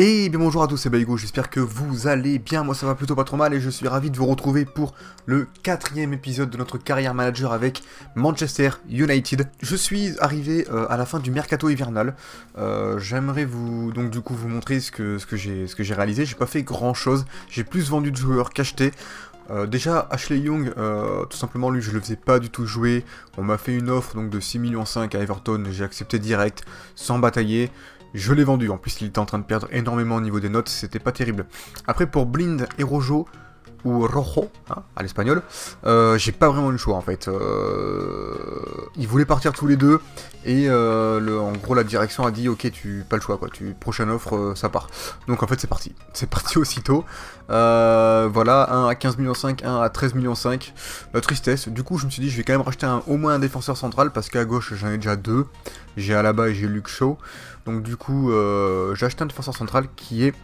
Et bien bonjour à tous, c'est Baigo, j'espère que vous allez bien, moi ça va plutôt pas trop mal et je suis ravi de vous retrouver pour le 4e épisode de notre carrière manager avec Manchester United. Je suis arrivé à la fin du mercato hivernal, j'aimerais vous donc du coup vous montrer ce que j'ai réalisé. J'ai pas fait grand chose, j'ai plus vendu de joueurs qu'acheté. Déjà Ashley Young, tout simplement lui je le faisais pas du tout jouer, on m'a fait une offre donc de 6,5 millions à Everton, j'ai accepté direct, sans batailler. Je l'ai vendu, en plus il était en train de perdre énormément au niveau des notes, c'était pas terrible. Après pour Blind et Rojo, ou Rojo, hein, à l'espagnol, j'ai pas vraiment eu le choix en fait. Ils voulaient partir tous les deux, et en gros la direction a dit ok, pas le choix quoi, prochaine offre, ça part. Donc en fait c'est parti aussitôt. Voilà, un à 15,5 millions, un à 13,5 millions. Tristesse, du coup je me suis dit je vais quand même racheter au moins un défenseur central, parce qu'à gauche j'en ai déjà deux, j'ai Alaba et j'ai Luke Shaw. Donc du coup j'ai acheté un défenseur central qui est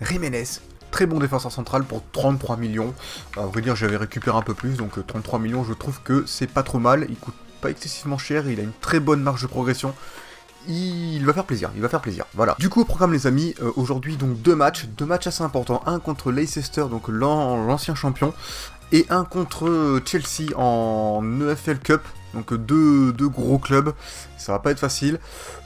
Jiménez. Très bon défenseur central pour 33 millions. À vrai dire, j'avais récupéré un peu plus, donc 33 millions, je trouve que c'est pas trop mal. Il coûte pas excessivement cher, il a une très bonne marge de progression. Il va faire plaisir, voilà. Du coup, au programme les amis, aujourd'hui donc deux matchs assez importants. Un contre Leicester, donc l'ancien champion, et un contre Chelsea en EFL Cup. Donc deux gros clubs, ça va pas être facile,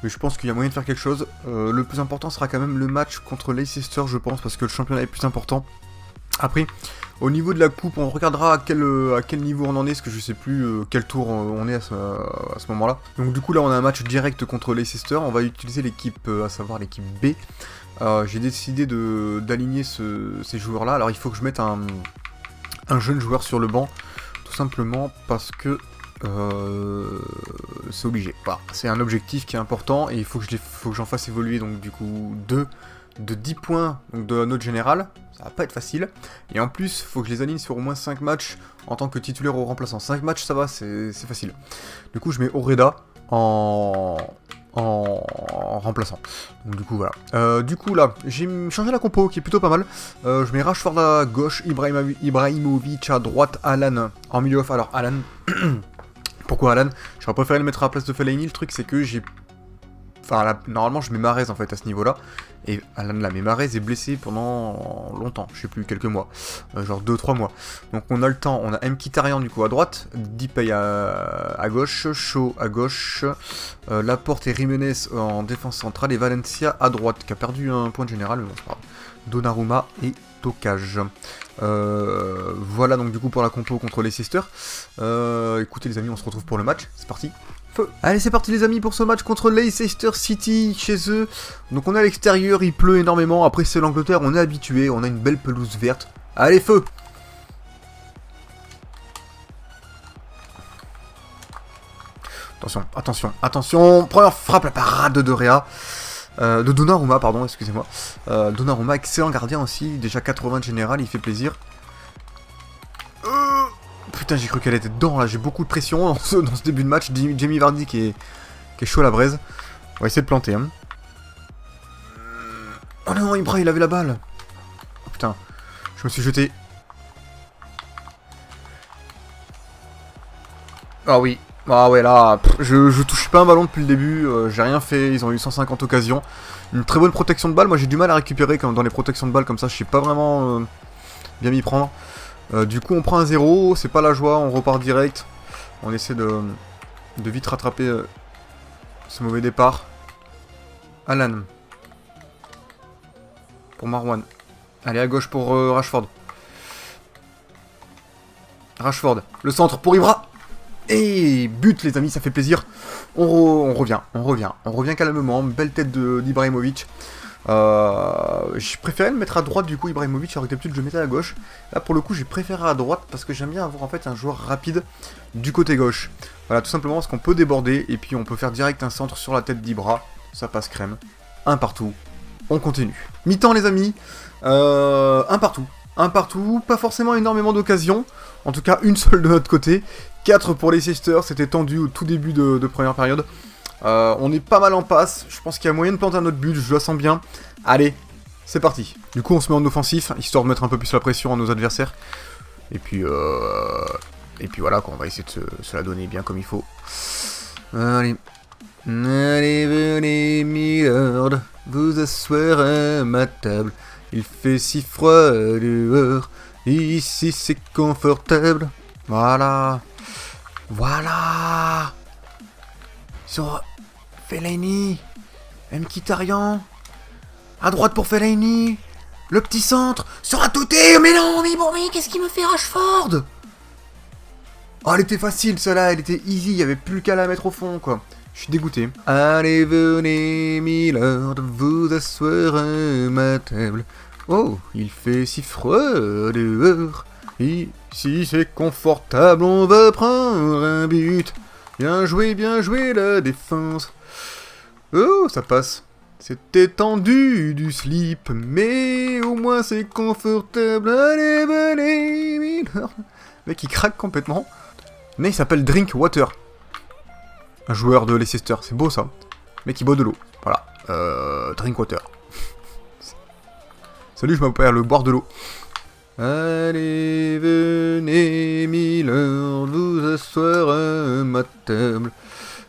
mais je pense qu'il y a moyen de faire quelque chose. Le plus important sera quand même le match contre Leicester, je pense, parce que le championnat est plus important. Après, au niveau de la coupe, on regardera à quel niveau on en est, parce que je sais plus quel tour on est à ce moment-là. Donc du coup là on a un match direct contre Leicester, on va utiliser l'équipe, à savoir l'équipe B. J'ai décidé d'aligner ces joueurs-là, alors il faut que je mette un jeune joueur sur le banc, tout simplement parce que c'est obligé. Voilà. C'est un objectif qui est important et il faut que j'en fasse évoluer donc du coup de 10 points donc de la note générale, ça va pas être facile. Et en plus, il faut que je les aligne sur au moins 5 matchs en tant que titulaire ou remplaçant. 5 matchs ça va, c'est facile. Du coup, je mets Oreda en remplaçant. Donc du coup voilà. Du coup là, j'ai changé la compo qui est plutôt pas mal. Je mets Rashford à gauche, Ibrahimovic à droite, Alan en milieu off. Alors Alan, pourquoi Alan? J'aurais préféré le mettre à la place de Fellaini. Le truc c'est que j'ai... Enfin là, normalement je mets Mahrez en fait à ce niveau là. Et Alan là, mais Mahrez est blessé pendant longtemps, je sais plus, quelques mois, genre 2-3 mois. Donc on a le temps, on a Mkhitaryan du coup à droite, Depay à gauche, Shaw à gauche, Laporte et Jiménez en défense centrale, et Valencia à droite, qui a perdu un point de général, mais bon c'est pas grave. Donnarumma et Tocage. Voilà donc du coup pour la compo contre Leicester. Écoutez les amis, on se retrouve pour le match, c'est parti. Feu. Allez c'est parti les amis pour ce match contre Leicester City chez eux. Donc on est à l'extérieur, il pleut énormément, après c'est l'Angleterre, on est habitué, on a une belle pelouse verte. Allez feu. Attention, première frappe, la parade de Réa. De Donnarumma, pardon, excusez-moi. Donnarumma, excellent gardien aussi, déjà 80 de général, il fait plaisir. Putain, j'ai cru qu'elle était dedans, là, j'ai beaucoup de pression dans ce début de match. Jamie Vardy qui est chaud à la braise. On va essayer de planter, hein. Oh non, Ibra, il avait la balle. Oh putain, je me suis jeté. Ah oui, ah ouais, là, je touche pas un ballon depuis le début, j'ai rien fait, ils ont eu 150 occasions. Une très bonne protection de balle, moi j'ai du mal à récupérer quand dans les protections de balle comme ça, je sais pas vraiment bien m'y prendre. Du coup on prend un 0, c'est pas la joie, on repart direct. On essaie de vite rattraper ce mauvais départ. Alan. Pour Marwan. Allez à gauche pour Rashford. Rashford. Le centre pour Ibra. Et but les amis, ça fait plaisir. On revient calmement. Belle tête d'Ibrahimovic. Je préférais le mettre à droite du coup Ibrahimovic, alors que d'habitude je le mettais à gauche. Là pour le coup j'ai préféré à droite parce que j'aime bien avoir en fait un joueur rapide du côté gauche. Voilà, tout simplement parce qu'on peut déborder et puis on peut faire direct un centre sur la tête d'Ibra. Ça passe crème. Un partout. On continue. Mi-temps les amis. Un partout. Pas forcément énormément d'occasions. En tout cas une seule de notre côté. 4 pour les Leicester, c'était tendu au tout début de première période. On est pas mal en passe, je pense qu'il y a moyen de planter un autre but, je le sens bien. Allez, c'est parti. Du coup on se met en offensif, histoire de mettre un peu plus la pression à nos adversaires. Et puis voilà, quoi, on va essayer de se la donner bien comme il faut. Allez, Allez, venez, milord, vous asseoir à ma table. Il fait si froid dehors, ici c'est confortable. Voilà. Voilà. Sur Fellaini, Mkhitaryan, à droite pour Fellaini, le petit centre, sera Toté, mais non, mais bon, mais qu'est-ce qui me fait Rashford? Oh, elle était facile, celle-là, elle était easy, il n'y avait plus qu'à la mettre au fond, quoi. Je suis dégoûté. Allez, venez, milord, vous asseoir à ma table. Oh, il fait si froid dehors. Ici, c'est confortable, on va prendre un but. Bien joué, la défense. Oh, ça passe. C'était tendu du slip, mais au moins c'est confortable. Allez, venez, milord. Le mec, il craque complètement. Mais il s'appelle Drinkwater. Un joueur de Leicester, c'est beau ça. Le mec, il boit de l'eau. Voilà. Drinkwater. Salut, je m'appelle le boire de l'eau. Allez, venez, milord, vous asseoir à ma table.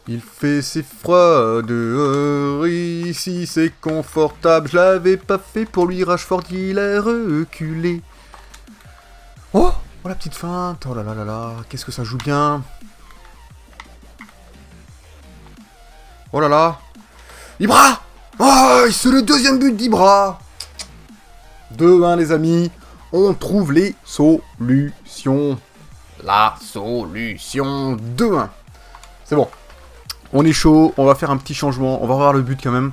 Il fait si froid dehors, ici c'est confortable. Je l'avais pas fait pour lui, Rashford, il a reculé. Oh, oh la petite feinte, oh là là là là, qu'est-ce que ça joue bien. Oh là là. Ibra. Oh, c'est le deuxième but d'Ibra. 2-1 les amis, on trouve les solutions. La solution 2-1. C'est bon. On est chaud, on va faire un petit changement, on va revoir le but quand même.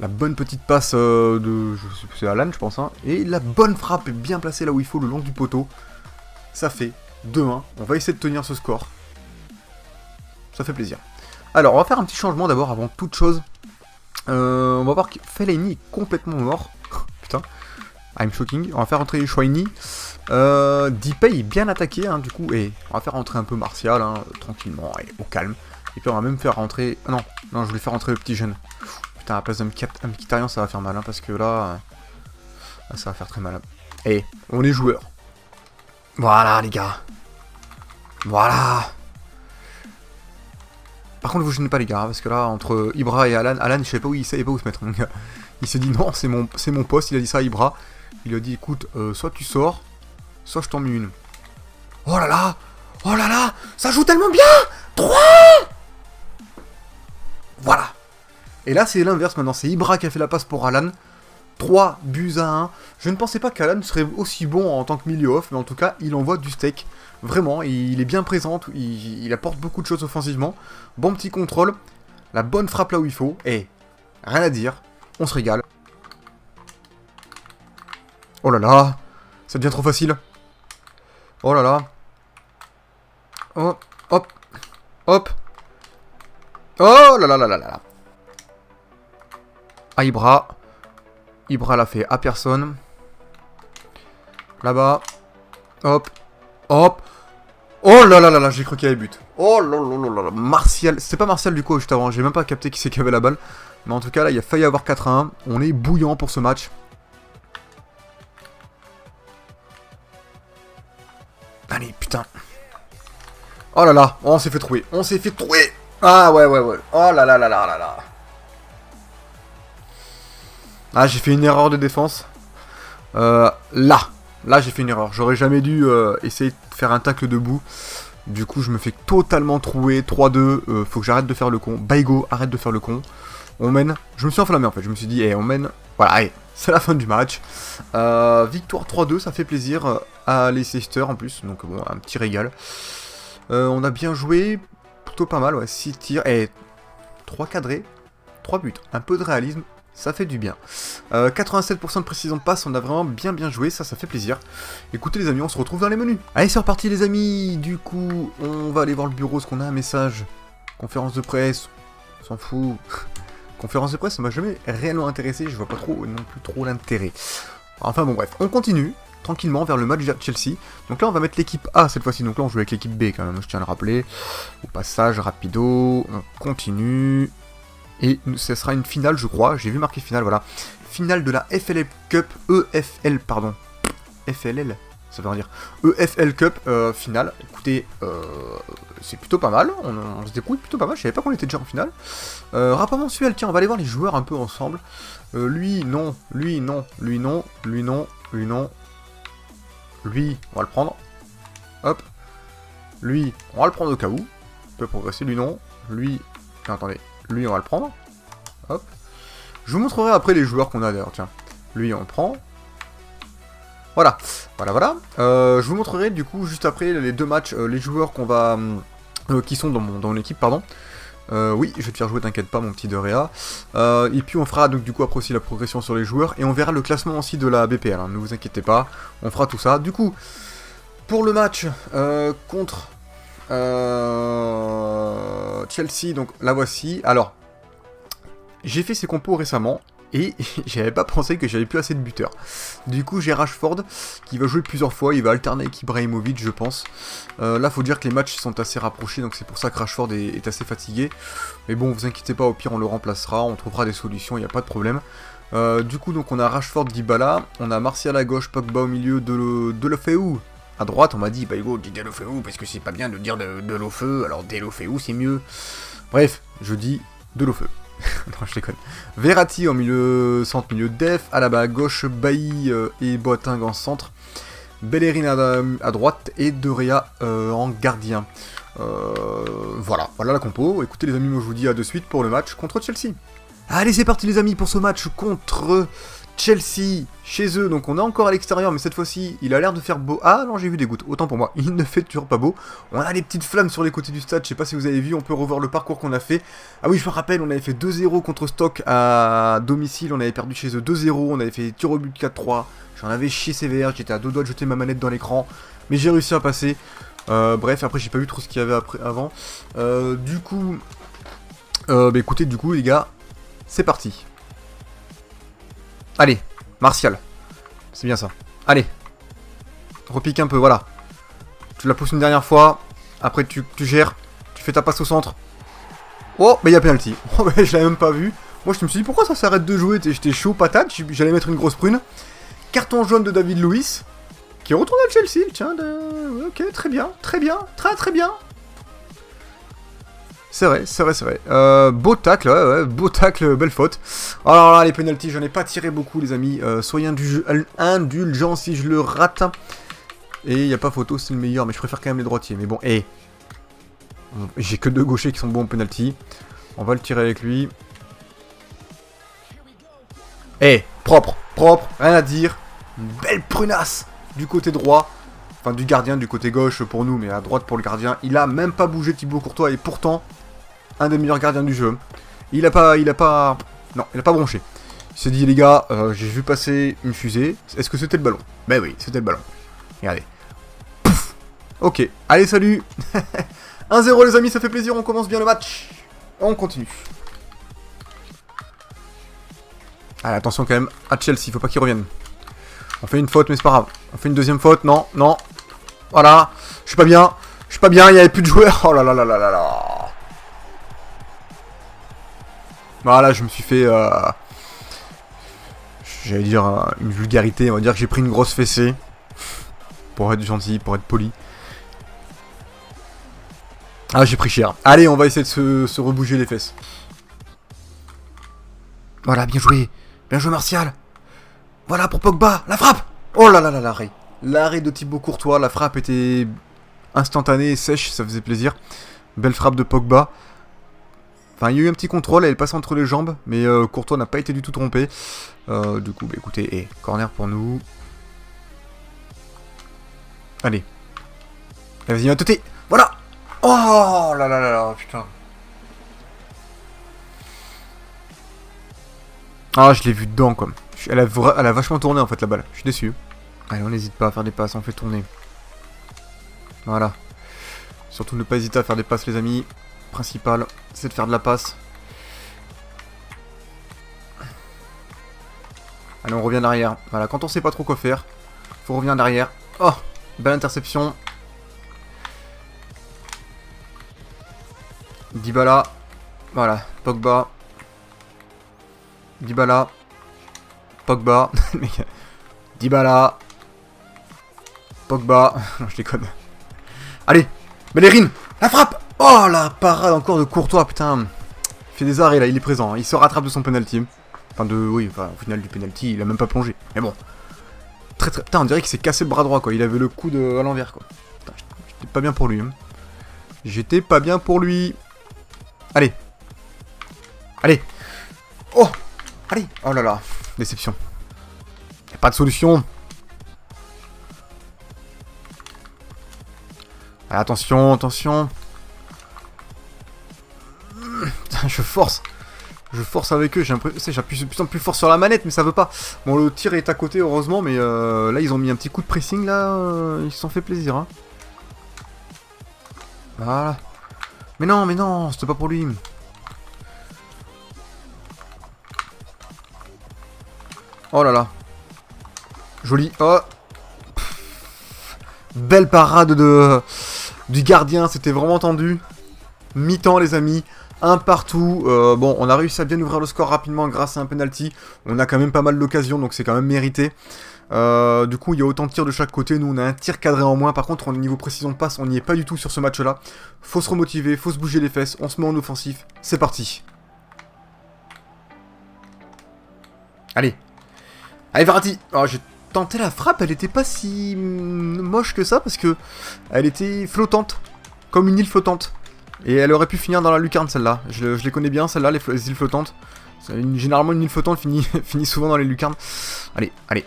La bonne petite passe de... c'est Alan je pense. Hein. Et la bonne frappe est bien placée là où il faut, le long du poteau. Ça fait 2-1. On va essayer de tenir ce score. Ça fait plaisir. Alors, on va faire un petit changement d'abord avant toute chose. On va voir que Fellaini est complètement mort. Putain. I'm shocking. On va faire rentrer Chouini. Depay est bien attaqué, hein, du coup. Et on va faire rentrer un peu Martial, hein, tranquillement, et au calme. Et puis on va même faire rentrer... non, non, je voulais faire rentrer le petit jeune. Putain, à la place d'un Mkhitaryan, ça va faire mal, hein, parce que là... ça va faire très mal. Et on est joueurs. Voilà, les gars. Voilà. Par contre, vous gênez pas, les gars, parce que là, entre Ibra et Alan, je savais pas où il savait pas où se mettre, mon gars. Il s'est dit, non, c'est mon poste, il a dit ça à Ibra. Il lui a dit, écoute, soit tu sors, soit je t'en mets une. Oh là là. Oh là là. Ça joue tellement bien. 3. Voilà. Et là, c'est l'inverse maintenant. C'est Ibra qui a fait la passe pour Alan. 3 buts à 1. Je ne pensais pas qu'Alan serait aussi bon en tant que milieu off, mais en tout cas, il envoie du steak. Vraiment, il est bien présent. Il apporte beaucoup de choses offensivement. Bon petit contrôle. La bonne frappe là où il faut. Et rien à dire. On se régale. Oh là là. Ça devient trop facile. Oh là là. Oh, hop. Hop. Oh là là là là là. Ah, Ibra. Ibra l'a fait à personne. Là-bas. Hop. Hop. Oh là là là là, j'ai cru qu'il y avait but. Oh là là là là là. Martial. C'était pas Martial du coup juste avant. J'ai même pas capté qui c'est qui avait la balle. Mais en tout cas, là, il a failli avoir 4-1. On est bouillant pour ce match. Allez, putain. Oh là là. Oh, on s'est fait trouver. On s'est fait trouver. Ah ouais, ouais, ouais. Oh là là là là là là. Ah, j'ai fait une erreur de défense. Là, j'ai fait une erreur. J'aurais jamais dû essayer de faire un tacle debout. Du coup, je me fais totalement trouer. 3-2. Faut que j'arrête de faire le con. Baigo, arrête de faire le con. On mène. Je me suis enflammé en fait. Je me suis dit, on mène. Voilà, allez, c'est la fin du match. Victoire 3-2, ça fait plaisir à Leicester en plus. Donc, bon, un petit régal. On a bien joué. Plutôt pas mal, ouais. 6 tirs. Et 3 cadrés. 3 buts. Un peu de réalisme. Ça fait du bien. 87% de précision de passe, on a vraiment bien joué, ça fait plaisir. Écoutez les amis, on se retrouve dans les menus. Allez, c'est reparti les amis. Du coup, on va aller voir le bureau, est-ce qu'on a un message? Conférence de presse, on s'en fout. Conférence de presse, ça m'a jamais réellement intéressé, je vois pas trop non plus trop l'intérêt. Enfin bon bref, on continue tranquillement vers le match vers Chelsea. Donc là on va mettre l'équipe A cette fois-ci, donc là on joue avec l'équipe B quand même, je tiens à le rappeler. Au passage, rapido, on continue. Et ce sera une finale, je crois. J'ai vu marquer finale, voilà. Finale de la FLL Cup. EFL, pardon. FLL. ça veut dire EFL Cup finale. Écoutez, c'est plutôt pas mal, on se débrouille plutôt pas mal, je savais pas qu'on était déjà en finale. Rapport mensuel, tiens, on va aller voir les joueurs un peu ensemble. Lui, non, lui, non, lui, non, lui, non, lui, non. Lui, on va le prendre. Hop. Lui, on va le prendre au cas où. On peut progresser, lui, non. Lui, tiens, attendez, lui, on va le prendre. Hop. Je vous montrerai après les joueurs qu'on a d'ailleurs, tiens. Lui, on le prend. Voilà, voilà, voilà. Je vous montrerai du coup juste après les deux matchs, les joueurs qu'on va, qui sont dans mon équipe, pardon. Oui, je vais te faire jouer, t'inquiète pas, mon petit Dorea. Et puis on fera donc du coup après aussi la progression sur les joueurs et on verra le classement aussi de la BPL. Hein, ne vous inquiétez pas, on fera tout ça. Du coup, pour le match contre Chelsea, donc la voici. Alors, j'ai fait ces compos récemment. Et j'avais pas pensé que j'avais plus assez de buteurs. Du coup, j'ai Rashford qui va jouer plusieurs fois. Il va alterner avec Ibrahimovic, je pense. Là, faut dire que les matchs sont assez rapprochés. Donc, c'est pour ça que Rashford est assez fatigué. Mais bon, vous inquiétez pas. Au pire, on le remplacera. On trouvera des solutions. Il n'y a pas de problème. Du coup, donc, on a Rashford, Dybala. On a Martial à gauche, Pogba au milieu, Deulofeu à droite. On m'a dit, bah, Hugo, dis Deulofeu parce que c'est pas bien de dire Deulofeu. Alors, Deulofeu, c'est mieux. Bref, je dis Deulofeu. Non, je déconne. Verratti en milieu centre, milieu def. Alaba à gauche, Bailly et Boateng en centre. Bellerin à droite et De Gea en gardien. Voilà la compo. Écoutez les amis, moi je vous dis à de suite pour le match contre Chelsea. Allez, c'est parti les amis pour ce match contre Chelsea chez eux. Donc on est encore à l'extérieur, mais cette fois-ci, il a l'air de faire beau. Ah non, j'ai vu des gouttes, autant pour moi. Il ne fait toujours pas beau. On a les petites flammes sur les côtés du stade, je sais pas si vous avez vu, on peut revoir le parcours qu'on a fait. Ah oui, je me rappelle, on avait fait 2-0 contre Stoke à domicile, on avait perdu chez eux 2-0, on avait fait tir au but 4-3. J'en avais chié sévère, j'étais à deux doigts de jeter ma manette dans l'écran, mais j'ai réussi à passer. Bref, après j'ai pas vu trop ce qu'il y avait avant. Du coup, bah écoutez, du coup les gars, c'est parti. Allez, Martial. C'est bien ça. Allez. Repique un peu, voilà. Tu la pousses une dernière fois. Après, tu gères. Tu fais ta passe au centre. Oh, mais il y a penalty. Oh, mais je l'avais même pas vu. Moi, je me suis dit, pourquoi ça s'arrête de jouer? J'étais chaud patate. J'allais mettre une grosse prune. Carton jaune de David Luiz. Qui retourne à Chelsea. Tiens, ok, très bien. Très bien. Très bien. C'est vrai. Beau tacle, ouais, beau tacle, belle faute. Alors là, les penalties, j'en ai pas tiré beaucoup, les amis. Soyez indulgents si je le rate. Et il n'y a pas photo, c'est le meilleur, mais je préfère quand même les droitiers. Mais bon, j'ai que deux gauchers qui sont bons au penalty. On va le tirer avec lui. Propre, rien à dire. Une belle prunasse du côté droit. Enfin, du gardien, du côté gauche pour nous, mais à droite pour le gardien. Il a même pas bougé Thibaut Courtois, et pourtant... un des meilleurs gardiens du jeu. Il a pas bronché. Il s'est dit, les gars, j'ai vu passer une fusée. Est-ce que c'était le ballon? Ben oui, c'était le ballon. Regardez. Pouf. Ok, allez, salut. 1-0 les amis, ça fait plaisir, on commence bien le match. On continue. Allez, attention quand même à Chelsea, faut pas qu'il revienne. On fait une faute, mais c'est pas grave. On fait une deuxième faute, non. Voilà, je suis pas bien, il y avait plus de joueurs. Oh là là là là là là. Voilà, je me suis fait, j'allais dire une vulgarité, on va dire que j'ai pris une grosse fessée. Pour être gentil, pour être poli. Ah, j'ai pris cher. Allez, on va essayer de se rebouger les fesses. Voilà, bien joué Martial. Voilà pour Pogba, la frappe. Oh là là là, l'arrêt. L'arrêt de Thibaut Courtois, la frappe était instantanée et sèche, ça faisait plaisir. Belle frappe de Pogba. Enfin, il y a eu un petit contrôle, elle passe entre les jambes, mais Courtois n'a pas été du tout trompé. Du coup, bah, écoutez, corner pour nous. Allez. Vas-y, viens têter. Voilà. Oh là là là là, putain. Ah, je l'ai vu dedans, quoi. Elle a vachement tourné, en fait, la balle. Je suis déçu. Allez, on n'hésite pas à faire des passes, on fait tourner. Voilà. Surtout ne pas hésiter à faire des passes, les amis. Principal, c'est de faire de la passe. Allez, on revient derrière. Voilà, quand on sait pas trop quoi faire, faut revenir derrière. Oh, belle interception. Dybala. Voilà, Pogba. Dybala. Pogba. Dybala. Pogba. Non, je déconne. Allez, Bellerin, la frappe. Oh, la parade encore de Courtois, putain. Il fait des arrêts, là, il est présent. Il se rattrape de son penalty. Enfin, oui, au final du penalty, il a même pas plongé. Mais bon. Putain, on dirait qu'il s'est cassé le bras droit, quoi. Il avait le coude à l'envers, quoi. Putain, j'étais pas bien pour lui. Hein. J'étais pas bien pour lui. Allez. Allez. Oh. Allez. Oh là là. Déception. Y'a pas de solution. Allez, attention, attention. Putain, je force. Je force avec eux, j'appuie de plus en plus fort sur la manette, mais ça veut pas. Bon, le tir est à côté, heureusement, mais là, ils ont mis un petit coup de pressing, là. Ils se sont fait plaisir, hein. Voilà. Mais non, c'était pas pour lui. Oh là là. Joli. Oh. Belle parade du gardien, c'était vraiment tendu. Mi-temps, les amis. Un partout. Bon, on a réussi à bien ouvrir le score rapidement grâce à un penalty. On a quand même pas mal d'occasions, donc c'est quand même mérité. Du coup, il y a autant de tirs de chaque côté. Nous, on a un tir cadré en moins. Par contre, au niveau précision de passe, on n'y est pas du tout sur ce match-là. Faut se remotiver, faut se bouger les fesses. On se met en offensif. C'est parti. Allez. Allez, Verratti. Oh, j'ai tenté la frappe. Elle était pas si moche que ça parce que elle était flottante. Comme une île flottante. Et elle aurait pu finir dans la lucarne, celle-là. Je les connais bien, celle-là, les îles flottantes. Généralement, une île flottante finit souvent dans les lucarnes. Allez, allez.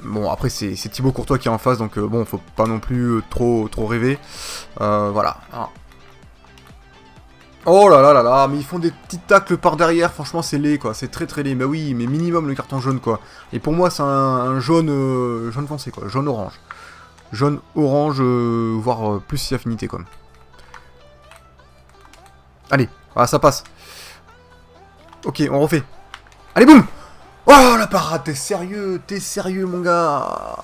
Bon, après, c'est Thibaut Courtois qui est en face, donc bon, faut pas non plus trop rêver. Voilà. Ah. Oh là là là là, mais ils font des petits tacles par derrière, franchement, c'est laid, quoi. C'est très laid. Bah oui, mais minimum le carton jaune, quoi. Et pour moi, c'est un jaune, jaune foncé, quoi. Jaune-orange. Jaune-orange, voire plus affinité, quoi. Allez, voilà, ça passe. Ok, on refait. Allez, boum. Oh, la parade, t'es sérieux, mon gars.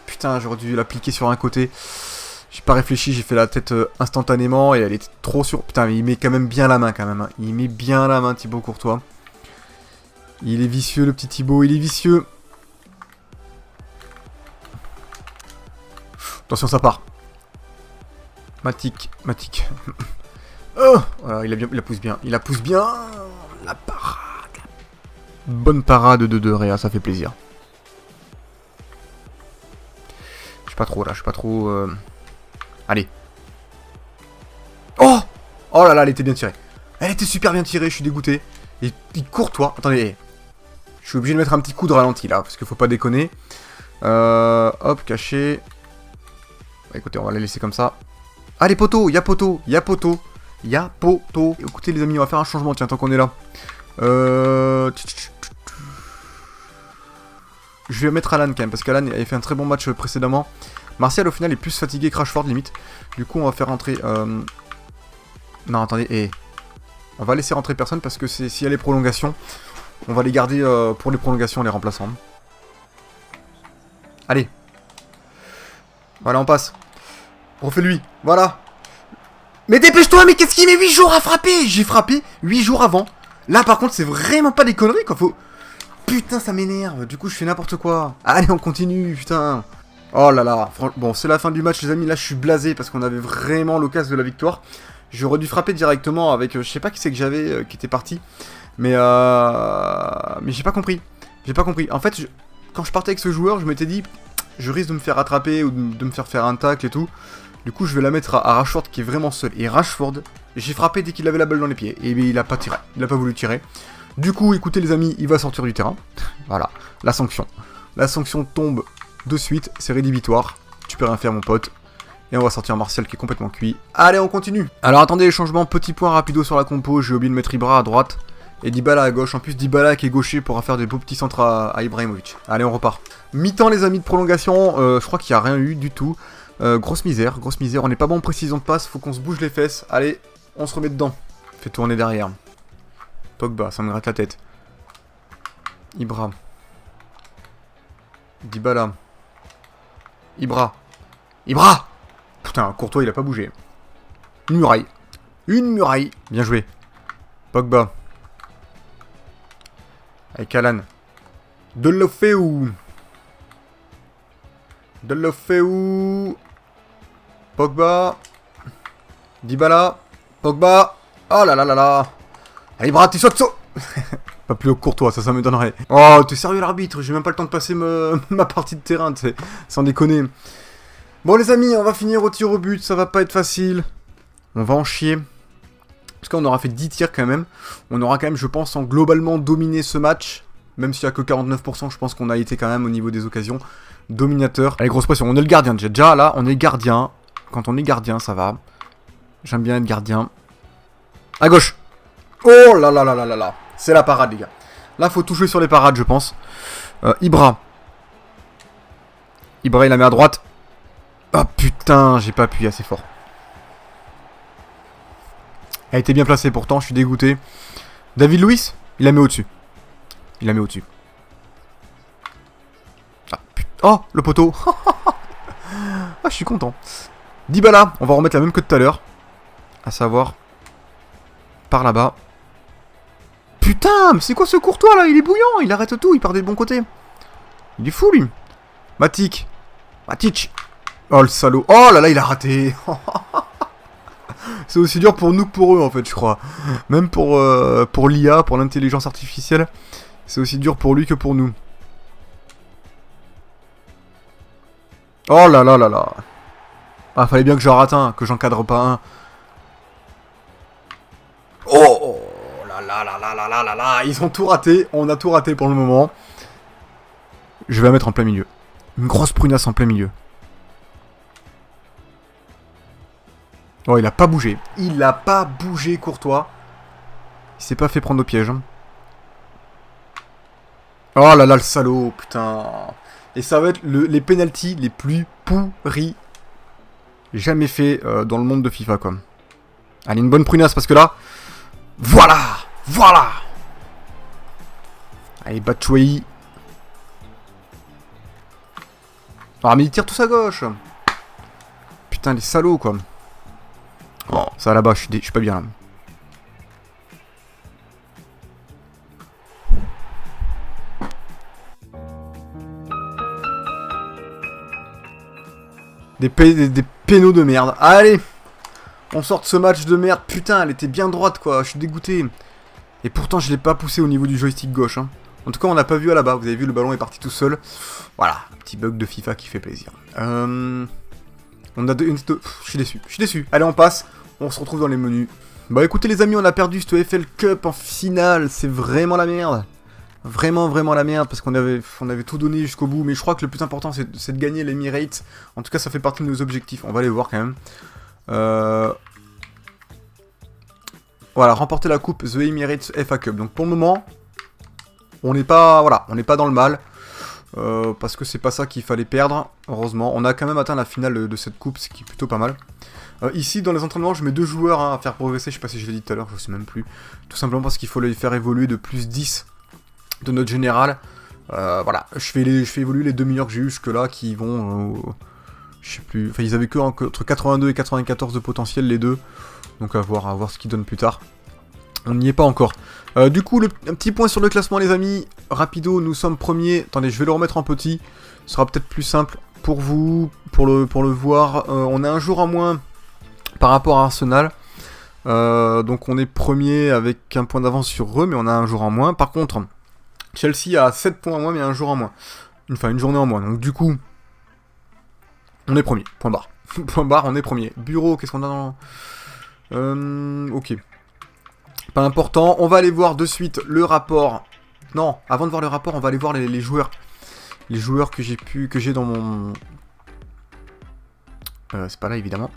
Putain, j'aurais dû l'appliquer sur un côté. J'ai pas réfléchi, j'ai fait la tête instantanément et elle était trop sur... Putain, mais il met quand même bien la main, quand même. Hein. Il met bien la main, Thibaut Courtois. Il est vicieux, le petit Thibaut, il est vicieux. Attention, ça part. Matic. Oh, voilà, il la pousse bien. La parade. Bonne parade de Réa, ça fait plaisir. Je suis pas trop. Allez. Oh. Oh là là, elle était bien tirée. Elle était super bien tirée, je suis dégoûté. Et il Courtois. Attendez. Je suis obligé de mettre un petit coup de ralenti là, parce qu'il faut pas déconner. Hop, caché. Écoutez, on va la laisser comme ça. Allez, poteau, y'a poteau. Écoutez les amis, on va faire un changement, tiens, tant qu'on est là. Je vais mettre Alan quand même, parce qu'Alan avait fait un très bon match précédemment. Martial au final est plus fatigué que Rashford limite. Du coup on va faire rentrer... Non attendez, on va laisser rentrer personne parce que s'il y a les prolongations, on va les garder pour les prolongations les remplaçants. Allez. Voilà, on passe. Refais-lui, voilà. Mais dépêche-toi, mais qu'est-ce qu'il met 8 jours à frapper? J'ai frappé 8 jours avant. Là par contre c'est vraiment pas des conneries quoi, faut... Putain ça m'énerve, du coup je fais n'importe quoi. Allez on continue, putain. Oh là là, bon c'est la fin du match les amis, là je suis blasé parce qu'on avait vraiment l'occasion de la victoire. J'aurais dû frapper directement avec, je sais pas qui c'est que j'avais qui était parti. Mais j'ai pas compris. En fait, quand je partais avec ce joueur, je m'étais dit, je risque de me faire attraper ou de me faire un tacle et tout. Du coup, je vais la mettre à Rashford qui est vraiment seul. Et Rashford, j'ai frappé dès qu'il avait la balle dans les pieds. Et il a pas tiré. Il a pas voulu tirer. Du coup, écoutez les amis, il va sortir du terrain. Voilà, la sanction. La sanction tombe de suite. C'est rédhibitoire. Tu peux rien faire, mon pote. Et on va sortir Martial qui est complètement cuit. Allez, on continue. Alors, attendez les changements. Petit point rapido sur la compo. J'ai oublié de mettre Ibra à droite. Et Dybala à gauche. En plus, Dybala qui est gaucher pourra faire des beaux petits centres à Ibrahimovic. Allez, on repart. Mi-temps, les amis, de prolongation. Je crois qu'il n'y a rien eu du tout. Grosse misère. On n'est pas bon en précision de passe. Faut qu'on se bouge les fesses. Allez, on se remet dedans. Fait tourner derrière. Pogba, ça me gratte la tête. Ibra. Dybala. Ibra. Putain, Courtois, il a pas bougé. Une muraille. Bien joué. Pogba. Avec Alan. De l'Ofeu. Deulofeu. Pogba. Dybala. Pogba. Oh là là là là. Allez, Brati Sotso. Pas plus haut que Courtois, ça m'étonnerait. Oh, t'es sérieux l'arbitre? J'ai même pas le temps de passer ma partie de terrain, tu sais. Sans déconner. Bon les amis, on va finir au tir au but, ça va pas être facile. On va en chier. Parce qu'on aura fait 10 tirs quand même. On aura quand même, je pense, globalement dominé ce match. Même s'il y a que 49%, je pense qu'on a été quand même au niveau des occasions dominateur. Allez, grosse pression, on est le gardien. Déjà là, on est gardien. Quand on est gardien, ça va. J'aime bien être gardien. À gauche. Oh là là là là là là. C'est la parade, les gars. Là, faut tout jouer sur les parades, je pense. Ibra. Ibra, il la met à droite. Oh putain, j'ai pas appuyé assez fort. Elle a été bien placée pourtant, je suis dégoûté. David Luiz, il la met au-dessus. Il la met au-dessus. Ah putain. Oh, le poteau. Ah, je suis content. Dybala, on va remettre la même que tout à l'heure. À savoir, par là-bas. Putain, mais c'est quoi ce Courtois là? Il est bouillant, il arrête tout, il part des bons côtés. Il est fou lui. Matic. Oh le salaud. Oh là là, il a raté. C'est aussi dur pour nous que pour eux en fait, je crois. Même pour l'IA, pour l'intelligence artificielle, c'est aussi dur pour lui que pour nous. Oh là là là là. Ah, fallait bien que j'en rate un, que j'encadre pas un. Oh là là là là là là là là. Ils ont tout raté, on a tout raté pour le moment. Je vais la mettre en plein milieu. Une grosse prunasse en plein milieu. Oh, il a pas bougé. Il a pas bougé, Courtois. Il s'est pas fait prendre au piège. Oh là là, le salaud, putain. Et ça va être les penalties les plus pourris jamais fait dans le monde de FIFA, quoi. Allez, une bonne prunasse, parce que là... Voilà. Allez, Batshuayi. Ah, mais il tire tous à gauche. Putain, les salauds, quoi. Oh, ça là-bas, je suis pas bien là. Des pénaux de merde. Allez, on sort de ce match de merde. Putain, elle était bien droite, quoi. Je suis dégoûté. Et pourtant, je l'ai pas poussé au niveau du joystick gauche. Hein. En tout cas, on n'a pas vu à là-bas. Vous avez vu, le ballon est parti tout seul. Voilà, petit bug de FIFA qui fait plaisir. On a je suis déçu. Allez, on passe. On se retrouve dans les menus. Bah écoutez les amis, on a perdu cette FL Cup en finale. C'est vraiment la merde. Vraiment la merde. Parce qu'on avait tout donné jusqu'au bout. Mais je crois que le plus important, c'est de gagner l'Emirates. En tout cas, ça fait partie de nos objectifs. On va les voir quand même. Voilà, remporter la coupe The Emirates FA Cup. Donc pour le moment, on n'est pas dans le mal. Parce que c'est pas ça qu'il fallait perdre, heureusement. On a quand même atteint la finale de cette coupe, ce qui est plutôt pas mal. Ici, dans les entraînements, je mets 2 joueurs à faire progresser. Je sais pas si je l'ai dit tout à l'heure, je sais même plus. Tout simplement parce qu'il faut les faire évoluer de plus 10 de notre général. Voilà, je fais évoluer les 2 meilleurs que j'ai eu jusque-là qui vont... je sais plus... Enfin, ils avaient que entre 82 et 94 de potentiel, les deux. Donc à voir ce qu'ils donnent plus tard. On n'y est pas encore. Du coup, un petit point sur le classement, les amis. Rapido, nous sommes premiers. Attendez, je vais le remettre en petit. Ce sera peut-être plus simple pour vous, pour le voir. On a un jour en moins par rapport à Arsenal. Donc on est premier avec un point d'avance sur eux, mais on a un jour en moins. Par contre, Chelsea a 7 points en moins, mais un jour en moins. Enfin, une journée en moins. Donc du coup, on est premier. Point barre. Point barre, on est premier. Bureau, qu'est-ce qu'on a dans... ok. Pas important, on va aller voir de suite le rapport. Non, avant de voir le rapport, on va aller voir les joueurs. Les joueurs que j'ai dans mon... c'est pas là évidemment.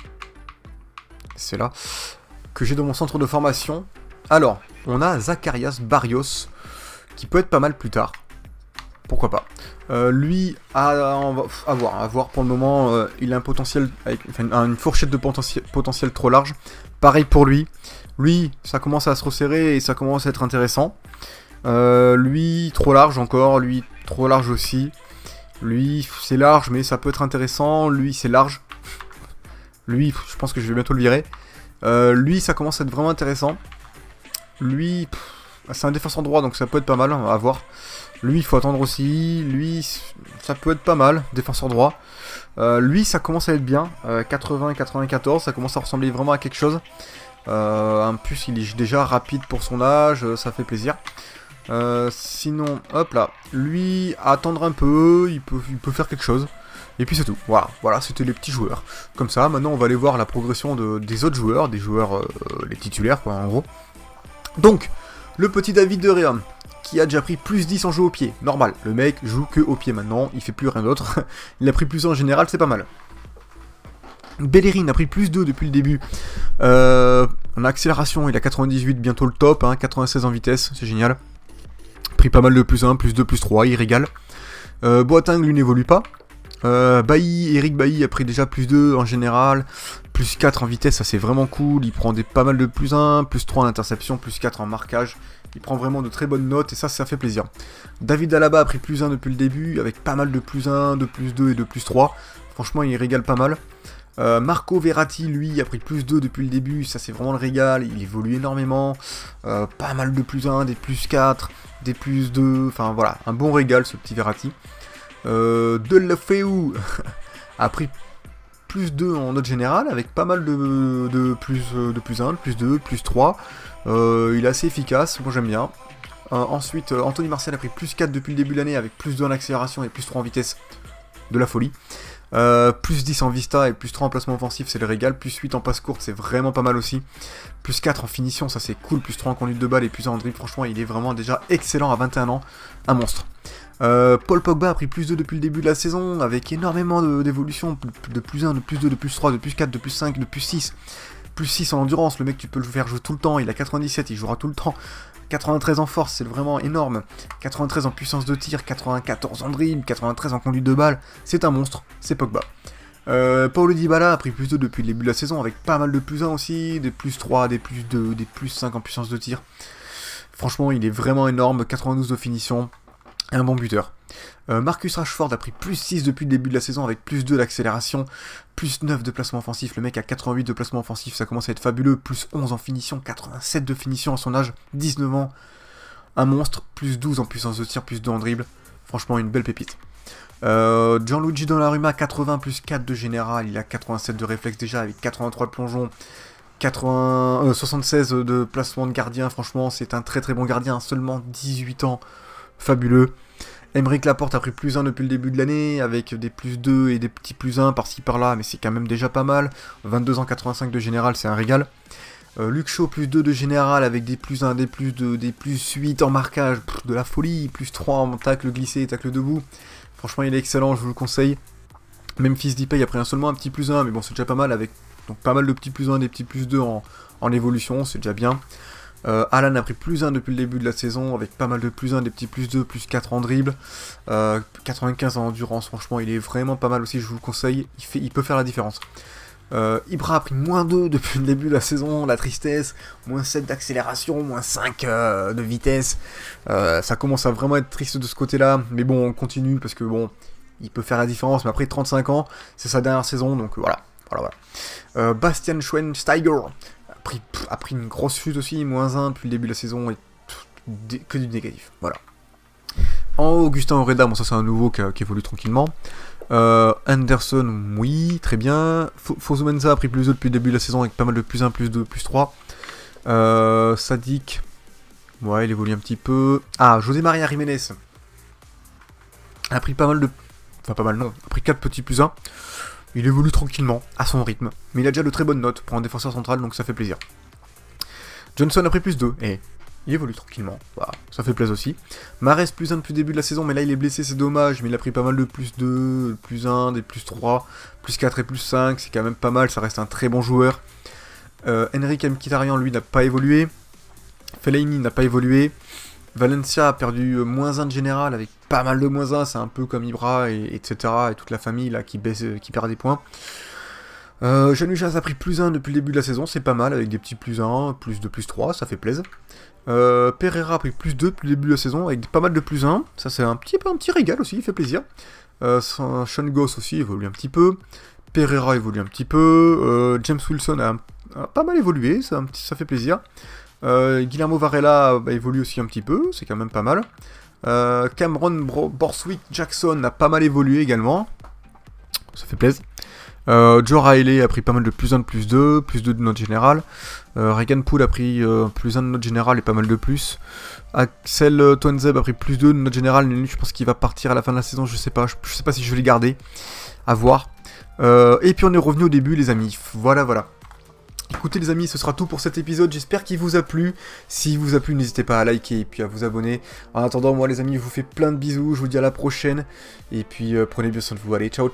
C'est là. Que j'ai dans mon centre de formation. Alors, on a Zacharias Barrios, qui peut être pas mal plus tard. Pourquoi pas. Lui, à voir pour le moment, il a un potentiel, une fourchette de potentiel trop large. Pareil pour lui. Lui, ça commence à se resserrer et ça commence à être intéressant. Lui, trop large encore. Lui, trop large aussi. Lui, c'est large, mais ça peut être intéressant. Lui, c'est large. Lui, je pense que je vais bientôt le virer. Lui, ça commence à être vraiment intéressant. Lui, C'est un défenseur droit, donc ça peut être pas mal, à voir. Lui, il faut attendre aussi. Lui, ça peut être pas mal, défenseur droit. Lui, ça commence à être bien. 80 et 94, ça commence à ressembler vraiment à quelque chose. En plus, il est déjà rapide pour son âge, ça fait plaisir. Sinon, hop là, lui, attendre un peu, il peut faire quelque chose. Et puis c'est tout. Voilà, c'était les petits joueurs. Comme ça, maintenant, on va aller voir la progression des autres joueurs, des joueurs, les titulaires, quoi, en gros. Donc, le petit David De Gea, qui a déjà pris plus 10 en jeu au pied. Normal, le mec joue que au pied maintenant, il fait plus rien d'autre. Il a pris plus 1 en général, c'est pas mal. Bellerin a pris plus 2 depuis le début. En accélération, il a 98, bientôt le top, hein, 96 en vitesse, c'est génial. Pris pas mal de plus 1, plus 2, plus 3, il régale. Boateng, lui, n'évolue pas. Eric Bailly a pris déjà plus 2 en général, plus 4 en vitesse, ça c'est vraiment cool. Il prend pas mal de plus 1, plus 3 en interception, plus 4 en marquage. Il prend vraiment de très bonnes notes et ça fait plaisir. David Alaba a pris plus 1 depuis le début, avec pas mal de plus 1, de plus 2 et de plus 3. Franchement, il régale pas mal. Marco Verratti, lui, a pris plus 2 depuis le début, ça c'est vraiment le régal, il évolue énormément. Pas mal de plus 1, des plus 4, des plus 2, enfin voilà, un bon régal ce petit Verratti. Deulofeu a pris plus 2 en note générale, avec pas mal de plus 1, de plus 2, plus 3. Il est assez efficace, moi j'aime bien. Ensuite, Anthony Martial a pris plus 4 depuis le début de l'année, avec plus 2 en accélération et plus 3 en vitesse. De la folie. Plus 10 en vista et plus 3 en placement offensif, c'est le régal. Plus 8 en passe courte, c'est vraiment pas mal aussi. Plus 4 en finition, ça c'est cool. Plus 3 en conduite de balle et plus 1 en dribble. Franchement, il est vraiment déjà excellent à 21 ans. Un monstre. Paul Pogba a pris plus 2 depuis le début de la saison, avec énormément d'évolution. De plus 1, de plus 2, de plus 3, de plus 4, de plus 5, de plus 6. Plus 6 en endurance, le mec tu peux le faire jouer tout le temps. Il a 97, il jouera tout le temps. 93 en force, c'est vraiment énorme. 93 en puissance de tir, 94 en dribble, 93 en conduite de balle. C'est un monstre, c'est Pogba. Paulo Dybala a pris plus 2 depuis le début de la saison, avec pas mal de plus 1 aussi, des plus 3, des plus 2, des plus 5 en puissance de tir. Franchement, il est vraiment énorme, 92 de finition, un bon buteur. Marcus Rashford a pris plus 6 depuis le début de la saison, avec plus 2 d'accélération, plus 9 de placement offensif, le mec a 88 de placement offensif, ça commence à être fabuleux, plus 11 en finition, 87 de finition à son âge, 19 ans, un monstre, plus 12 en puissance de tir, plus 2 en dribble, franchement une belle pépite. Gianluigi Donnarumma, 80 plus 4 de général, il a 87 de réflexe déjà, avec 83 de plongeon, 76 de placement de gardien, franchement c'est un très très bon gardien, seulement 18 ans, fabuleux. Aymeric Laporte a pris plus 1 depuis le début de l'année, avec des plus 2 et des petits plus 1 par-ci par-là, mais c'est quand même déjà pas mal. 22 ans 85 de général, c'est un régal. Luke Shaw, plus 2 de général, avec des plus 1, des plus 2, des plus 8 en marquage, de la folie, plus 3 en tacle glissé et tacle debout. Franchement, il est excellent, je vous le conseille. Memphis Depay a pris seulement un petit plus 1, mais bon, c'est déjà pas mal, avec donc pas mal de petits plus 1, des petits plus 2 en évolution, c'est déjà bien. Alan a pris plus 1 depuis le début de la saison, avec pas mal de plus 1, des petits plus 2, plus 4 en dribble. 95 en endurance, franchement, il est vraiment pas mal aussi, je vous le conseille, il peut faire la différence. Ibra a pris moins 2 depuis le début de la saison, la tristesse, moins 7 d'accélération, moins 5 de vitesse. Ça commence à vraiment être triste de ce côté-là, mais bon, on continue, parce que bon, il peut faire la différence, mais après 35 ans, c'est sa dernière saison, donc voilà. Bastian Schweinsteiger a pris une grosse chute aussi, moins 1 depuis le début de la saison, et que du négatif, voilà. En haut, Augustin Oreda, bon ça c'est un nouveau qui évolue tranquillement. Anderson, oui, très bien. Fosu Mensah a pris plus 2 depuis le début de la saison, avec pas mal de plus 1, plus 2, plus 3. Sadik, ouais, il évolue un petit peu. Ah, José Maria Jiménez a pris pas mal de... Enfin, pas mal, non, a pris 4 petits plus 1. Il évolue tranquillement, à son rythme, mais il a déjà de très bonnes notes pour un défenseur central, donc ça fait plaisir. Johnson a pris plus 2, et il évolue tranquillement, voilà, ça fait plaisir aussi. Mahrez plus 1 depuis le début de la saison, mais là il est blessé, c'est dommage, mais il a pris pas mal de plus 2, plus 1, des plus 3, plus 4 et plus 5, c'est quand même pas mal, ça reste un très bon joueur. Henrik Mkhitaryan, lui, n'a pas évolué. Fellaini n'a pas évolué. Valencia a perdu moins 1 de général, avec pas mal de moins 1, c'est un peu comme Ibra, etc. et toute la famille là qui perd des points. Janujas a pris plus 1 depuis le début de la saison, c'est pas mal, avec des petits plus 1, plus 2, plus 3, ça fait plaisir. Pereira a pris plus 2 depuis le début de la saison, avec pas mal de plus 1, ça c'est un petit régal aussi, il fait plaisir. Sean Goss aussi évolue un petit peu. Pereira évolue un petit peu. James Wilson a pas mal évolué, ça fait plaisir. Guillermo Varela évolue aussi un petit peu, c'est quand même pas mal. Cameron Borswick Jackson a pas mal évolué également. Ça fait plaisir. Joe Riley a pris pas mal de +1 de +2, +2 de note générale. Regan Poole a pris +1 de note générale et pas mal de plus. Axel Toinzeb a pris +2 de note générale. Je pense qu'il va partir à la fin de la saison, je sais pas si je vais les garder. À voir. Et puis on est revenu au début les amis. Voilà. Écoutez les amis, ce sera tout pour cet épisode, j'espère qu'il vous a plu. S'il vous a plu, n'hésitez pas à liker et puis à vous abonner. En attendant, moi les amis, je vous fais plein de bisous, je vous dis à la prochaine. Et puis prenez bien soin de vous, allez, ciao.